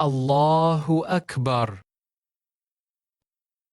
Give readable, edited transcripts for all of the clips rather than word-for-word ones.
الله أكبر.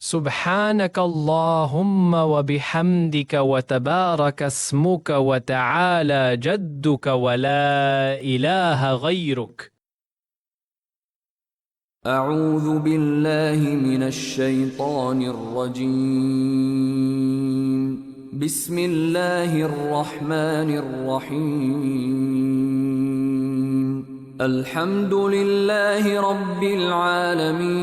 سبحانك اللهم وبحمدك وتبارك اسمك وتعالى جدك ولا إله غيرك. أعوذ بالله من الشيطان الرجيم. بسم الله الرحمن الرحيم. الحمد لله رب العالمين،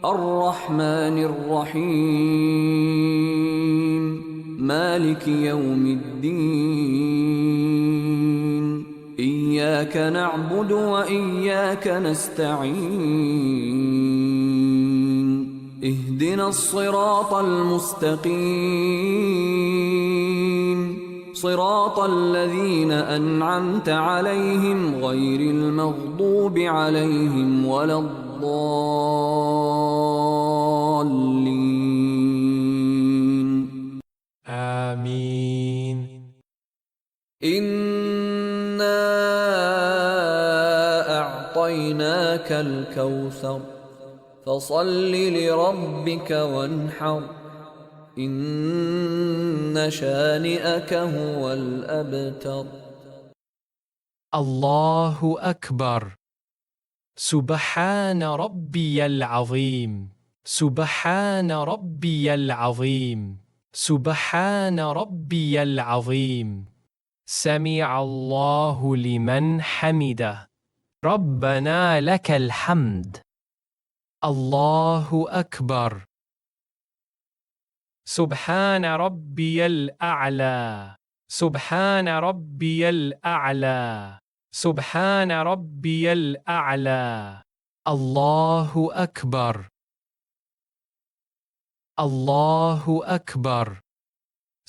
الرحمن الرحيم، مالك يوم الدين. إياك نعبد وإياك نستعين. اهدنا الصراط المستقيم، صراط الذين أنعمت عليهم غير المغضوب عليهم ولا الضالين. آمين. إنا أعطيناك الكوثر، فصل لربك وانحر، إن شانئك هو الأبتر. الله أكبر. سبحان ربي العظيم. سبحان ربي العظيم. سبحان ربي العظيم. سمع الله لمن حمده. ربنا لك الحمد. الله أكبر. سبحان ربي الأعلى. سبحان ربي الأعلى. سبحان ربي الأعلى. الله أكبر. الله أكبر.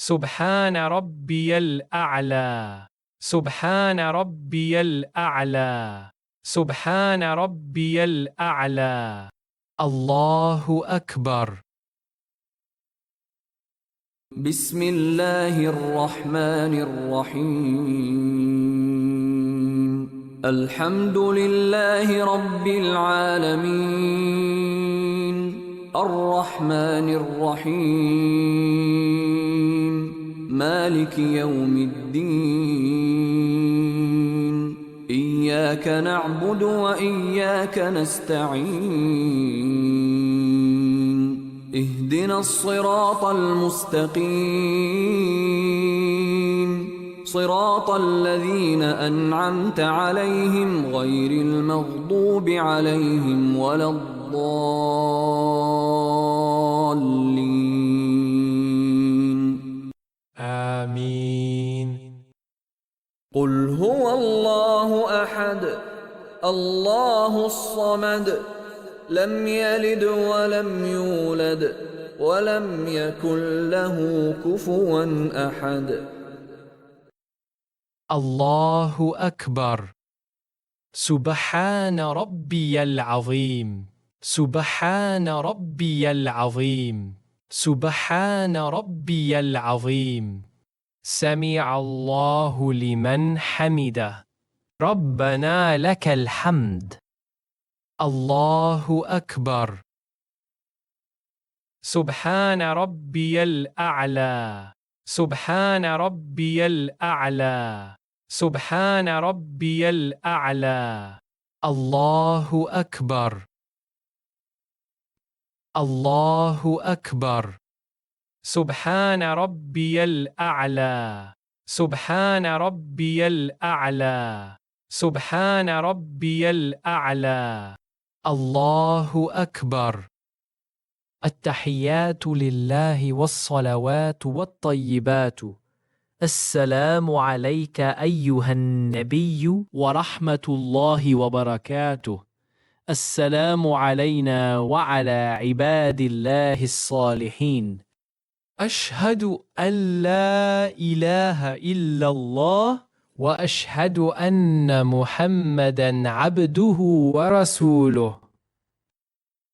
سبحان ربي الأعلى. سبحان ربي الأعلى. سبحان ربي الأعلى. الله أكبر. بسم الله الرحمن الرحيم. الحمد لله رب العالمين، الرحمن الرحيم، مالك يوم الدين. إياك نعبد وإياك نستعين. اهدنا الصراط المستقيم، صراط الذين أنعمت عليهم غير المغضوب عليهم ولا الضالين. آمين. قل هو الله أحد، الله الصمد، لم يلد ولم يولد ولم يكن له كفوا أحد. الله أكبر. سبحان ربي العظيم. سبحان ربي العظيم. سبحان ربي العظيم. سمع الله لمن حمده. ربنا لك الحمد. الله أكبر. سبحان ربي الأعلى. سبحان ربي الأعلى. سبحان ربي الأعلى. الله أكبر. الله أكبر. سبحان ربي الأعلى. سبحان ربي الأعلى. سبحان ربي الأعلى. الله أكبر. التحيات لله والصلوات والطيبات. السلام عليك أيها النبي ورحمة الله وبركاته. السلام علينا وعلى عباد الله الصالحين. أشهد أن لا إله إلا الله وأشهد أن محمدًا عبده ورسوله.